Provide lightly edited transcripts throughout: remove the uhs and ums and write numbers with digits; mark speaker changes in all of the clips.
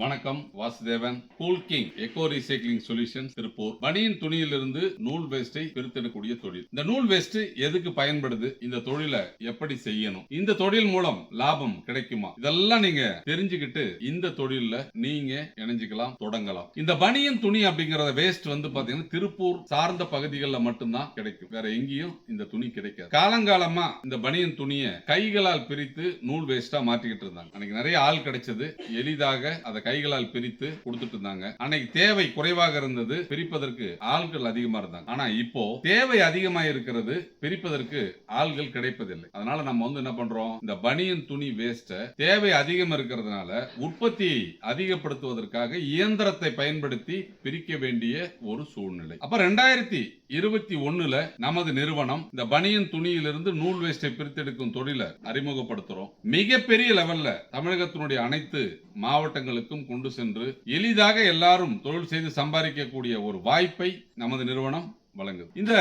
Speaker 1: வணக்கம், Vasudevan. Cool king echo recycling solution Tiruppur. பனியன் துணியிலிருந்து நூல் வேஸ்டை பிரித்தெடுக்கக்கூடிய தொழில். இந்த நூல் வேஸ்ட் எதுக்கு பயன்படுது, இந்த தொழிலை எப்படி செய்யணும், இந்த தொழில் மூலம் லாபம் கிடைக்குமா, இதெல்லாம் நீங்க தெரிஞ்சுக்கிட்டு இந்த தொழில நீங்க இணைஞ்சுக்கலாம், தொடங்கலாம். இந்த பனியன் துணி அப்படிங்கிற வேஸ்ட் பாத்தீங்கன்னா திருப்பூர் சார்ந்த பகுதிகளில் மட்டும்தான் கிடைக்கும். வேற எங்கேயும் இந்த துணி கிடைக்காது. காலங்காலமா இந்த பனியன் துணியை கைகளால் பிரித்து நூல் வேஸ்டா மாற்றிக்கிட்டு இருந்தாங்க. அன்னைக்கு நிறைய ஆள் கிடைச்சது, எளிதாக அதை கைகளால் பிரித்து கொடுத்துட்டு இருந்தாங்க. அன்னைக்கு தேவை குறைவாக இருந்தது, பிரிப்பதற்கு ஆள்கள் அதிகமா இருந்தாங்க. ஆனா இப்போ தேவை அதிகமா இருக்கிறது, பிரிப்பதற்கு ஆள்கள் கிடைப்பதில்லை. அதனால நம்ம என்ன பண்றோம், இந்த பனியன் துணி வேஸ்ட் தேவை அதிகம் இருக்கிறதுனால உற்பத்தியை அதிகப்படுத்துவதற்காக இயந்திரத்தை பயன்படுத்தி பிரிக்க வேண்டிய ஒரு சூழ்நிலை. அப்ப 2021 நமது நிறுவனம் இந்த பனியன் துணியிலிருந்து நூல் வேஸ்டை பிரித்தெடுக்கும் தொழிலை அறிமுகப்படுத்துறோம். மிகப்பெரிய லெவல்ல தமிழகத்தினுடைய அனைத்து மாவட்டங்களுக்கும் கொண்டு சென்று எளிதாக எல்லாரும் தொழில் செய்து சம்பாதிக்கக்கூடிய ஒரு வாய்ப்பை நமது நிறுவனம் வழங்குது. இந்த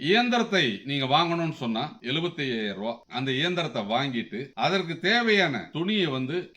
Speaker 1: இயந்திரத்தை நீங்க வாங்கணும்னு சொன்னா 75,000 ரூபாய். அந்த இயந்திரத்தை வாங்கிட்டு அதற்கு தேவையான துணியை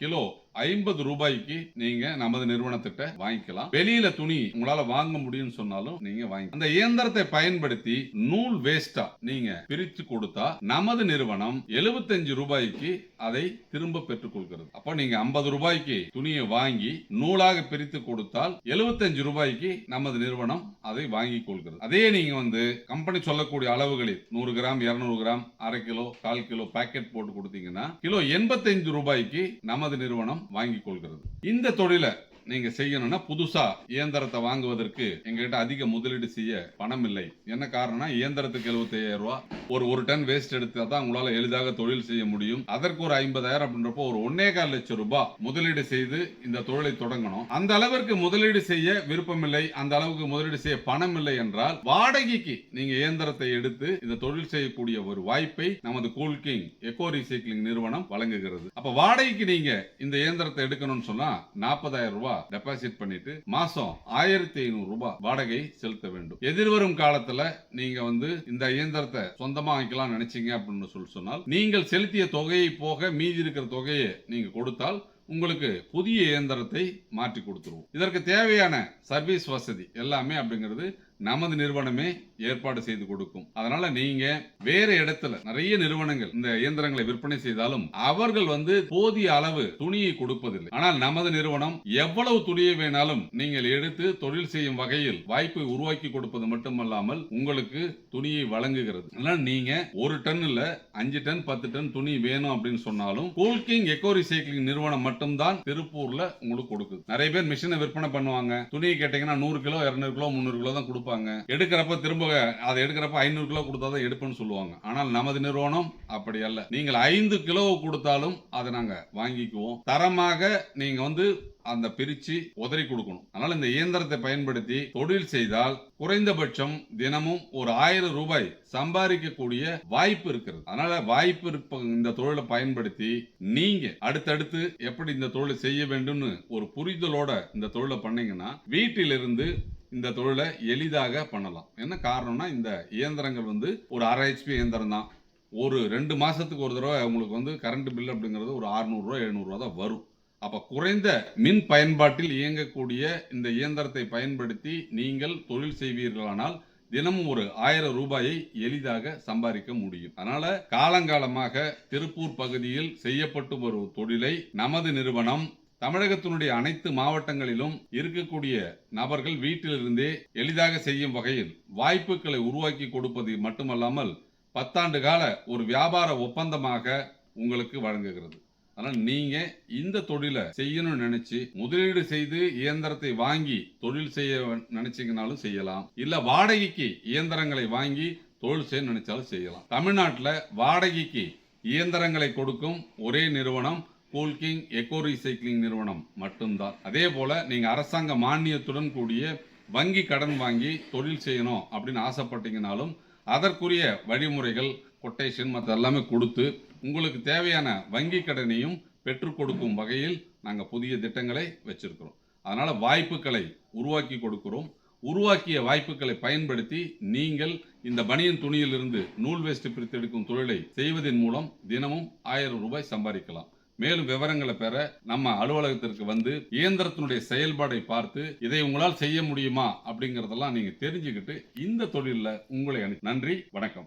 Speaker 1: கிலோ 50 ரூபாய்க்கு நீங்க நமது நிறுவனத்திட்ட வாங்கிக்கலாம். வெளியில துணி உங்களால வாங்க முடியும்னு சொன்னாலும் நீங்க வாங்கி அந்த இயந்திரத்தை பயன்படுத்தி நூல் வேஸ்டா நீங்க பிரித்து கொடுத்தா நமது நிறுவனம் 75 ரூபாய்க்கு அதை திரும்ப பெற்றுக் கொள்கிறது. அப்ப நீங்க 50 ரூபாய்க்கு துணியை வாங்கி நூலாக பிரித்து கொடுத்தால் 75 ரூபாய்க்கு நமது நிறுவனம் அதை வாங்கி கொள்கிறது. அதே நீங்க கம்பெனி சொல்லக்கூடிய அளவுகளில் 100 gram 200 gram 1/2 kilo 1/4 kilo packet போட்டு கொடுத்தீங்கன்னா கிலோ 85 ரூபாய்க்கு நமது நிறுவனம் வாங்கிக் கொள்கிறது. இந்த தொழிலை நீங்க செய்யணும்னா புதுசா இயந்திரத்தை வாங்குவதற்கு எங்ககிட்ட அதிக முதலீடு செய்ய பணம் இல்லை. என்ன காரணம், இயந்திரத்துக்கு 75,000 ரூபாய், ஒரு டன் வேஸ்ட் எடுத்தா தான் உங்களால எளிதாக தொழில் செய்ய முடியும். அதற்கு ஒரு 50,000 அப்படின்றப்போ ஒரு 1.25 லட்சம் ரூபாய் முதலீடு செய்து இந்த தொழிலை தொடங்கணும். அந்த அளவிற்கு முதலீடு செய்ய விருப்பம் இல்லை, அந்த அளவுக்கு முதலீடு செய்ய பணம் இல்லை என்றால் வாடகைக்கு நீங்க இயந்திரத்தை எடுத்து இந்த தொழில் செய்யக்கூடிய ஒரு வாய்ப்பை நமது கூல் கிங் எக்கோ ரீசைக்ளிங் நிறுவனம் வழங்குகிறது. அப்ப வாடகைக்கு நீங்க இந்த இயந்திரத்தை எடுக்கணும்னு சொன்னா 40,000 ரூபாய் டெபாசிட் பண்ணிட்டு மாசம் 1,500 ரூபாய் வாடகை செலுத்த வேண்டும். எதிர்வரும் காலத்துல நீங்க இந்த இயந்திரத்தை சொந்தமா வாங்கிக்கலாம் நினைச்சீங்க அப்படின்னு சொன்னால் நீங்கள் செலுத்திய தொகையை போக மீதி இருக்கிற தொகையை நீங்க கொடுத்தால் உங்களுக்கு புதிய இயந்திரத்தை மாற்றி கொடுத்துருவோம். இதற்கு தேவையான சர்வீஸ் வசதி எல்லாமே அப்படிங்கிறது நமது நிறுவனமே ஏற்பாடு செய்து கொடுக்கும். அதனால நீங்க வேற இடத்துல நிறைய நிறுவனங்கள் இந்த இயந்திரங்களை விற்பனை செய்தாலும் அவர்கள் போதிய அளவு துணியை கொடுப்பதில்லை. ஆனால் நமது நிறுவனம் எவ்வளவு துணியை வேணாலும் நீங்கள் எடுத்து தொழில் செய்யும் வகையில் வாய்ப்பை உருவாக்கி கொடுப்பது மட்டுமல்லாமல் உங்களுக்கு துணியை வழங்குகிறது. அதனால நீங்க 1 டன் இல்ல 5 டன் 10 டன் துணி வேணும் அப்படின்னு சொன்னாலும் கூல் கிங் எக்கோ ரீசைக்ளிங் நிறுவனம் மட்டும்தான் திருப்பூர்ல உங்களுக்கு கொடுக்குது. நிறைய பேர் மிஷினை விற்பனை பண்ணுவாங்க, துணியை கேட்டீங்கன்னா 100 கிலோ 200 கிலோ 300 கிலோ தான் கொடுப்பாங்க. எடுக்கிறப்ப திரும்ப அதை எடுக்கிறப்ப 500 கிலோ கொடுத்தாதான் எடுப்பேன்னு சொல்லுவாங்க. ஆனால் நமது நிறுவனம் அப்படி அல்ல. நீங்கள் 5 கிலோ கொடுத்தாலும் அதை நாங்க வாங்கிக்குவோம். தரமாக நீங்க அந்த பிரிச்சு உதறி கொடுக்கணும். அதனால இந்த இயந்திரத்தை பயன்படுத்தி தொழில் செய்தால் குறைந்தபட்சம் தினமும் ஒரு 1000 ரூபாய் சம்பாதிக்கக்கூடிய வாய்ப்பு இருக்கிறது. அதனால வாய்ப்பு இருப்ப இந்த தொழிலை பயன்படுத்தி நீங்க அடுத்தடுத்து எப்படி இந்த தொழிலை செய்ய வேண்டும்னு ஒரு புரிதலோட இந்த தொழிலை பண்ணீங்கன்னா வீட்டிலிருந்து இந்த தொழிலை எளிதாக பண்ணலாம். என்ன காரணம்னா இந்த இயந்திரங்கள் ஒரு 1/2 HP இயந்திரம் தான். ஒரு 2 மாசத்துக்கு ஒரு தடவை உங்களுக்கு கரண்ட் பில் அப்படிங்கிறது ஒரு 600 ரூபாய் 700 ரூபாய் தான் வரும். அப்ப குறைந்த மின் பயன்பாட்டில் இயங்கக்கூடிய இந்த இயந்திரத்தை பயன்படுத்தி நீங்கள் தொழில் செய்வீர்களானால் தினமும் ஒரு 1000 ரூபாயை எளிதாக சம்பாதிக்க முடியும். அதனால காலங்காலமாக திருப்பூர் பகுதியில் செய்யப்பட்டு வரும் தொழிலை நமது நிறுவனம் தமிழகத்தினுடைய அனைத்து மாவட்டங்களிலும் இருக்கக்கூடிய நபர்கள் வீட்டிலிருந்தே எளிதாக செய்யும் வகையில் வாய்ப்புகளை உருவாக்கி கொடுப்பது மட்டுமல்லாமல் 10 ஆண்டு கால ஒரு வியாபார ஒப்பந்தமாக உங்களுக்கு வழங்குகிறது. அதனால நீங்க இந்த தொழிலை செய்யணும்னு நினைச்சு முதலீடு செய்து இயந்திரத்தை வாங்கி தொழில் செய்ய நினைச்சீங்கனாலும் செய்யலாம், இல்ல வாடகைக்கு இயந்திரங்களை வாங்கி தொழில் செய்ய நினைச்சாலும் செய்யலாம். தமிழ்நாட்டில் வாடகைக்கு இயந்திரங்களை கொடுக்கும் ஒரே நிறுவனம் கூல் கிங் எக்கோ ரீசைக்ளிங் நிறுவனம் மட்டும்தான். அதே போல நீங்க அரசாங்க மானியத்துடன் கூடிய வங்கி கடன் வாங்கி தொழில் செய்யணும் அப்படின்னு ஆசைப்பட்டீங்கனாலும் அதற்குரிய வழிமுறைகள் கொட்டேஷன் மற்ற எல்லாமே கொடுத்து உங்களுக்கு தேவையான வங்கி கடனையும் பெற்றுக் கொடுக்கும் வகையில் நாங்கள் புதிய திட்டங்களை வச்சிருக்கிறோம். அதனால வாய்ப்புகளை உருவாக்கி கொடுக்கிறோம். உருவாக்கிய வாய்ப்புகளை பயன்படுத்தி நீங்கள் இந்த பனியன் துணியிலிருந்து நூல் வேஸ்ட் பிரித்தெடுக்கும் தொழிலை செய்வதன் மூலம் தினமும் 1000 ரூபாய் சம்பாதிக்கலாம். மேலும் விவரங்களை பெற நம்ம அலுவலகத்திற்கு வந்து இயந்திரத்தினுடைய செயல்பாடை பார்த்து இதை உங்களால் செய்ய முடியுமா அப்படிங்கறதெல்லாம் நீங்க தெரிஞ்சுக்கிட்டு இந்த தொழில உங்களை நன்றி, வணக்கம்.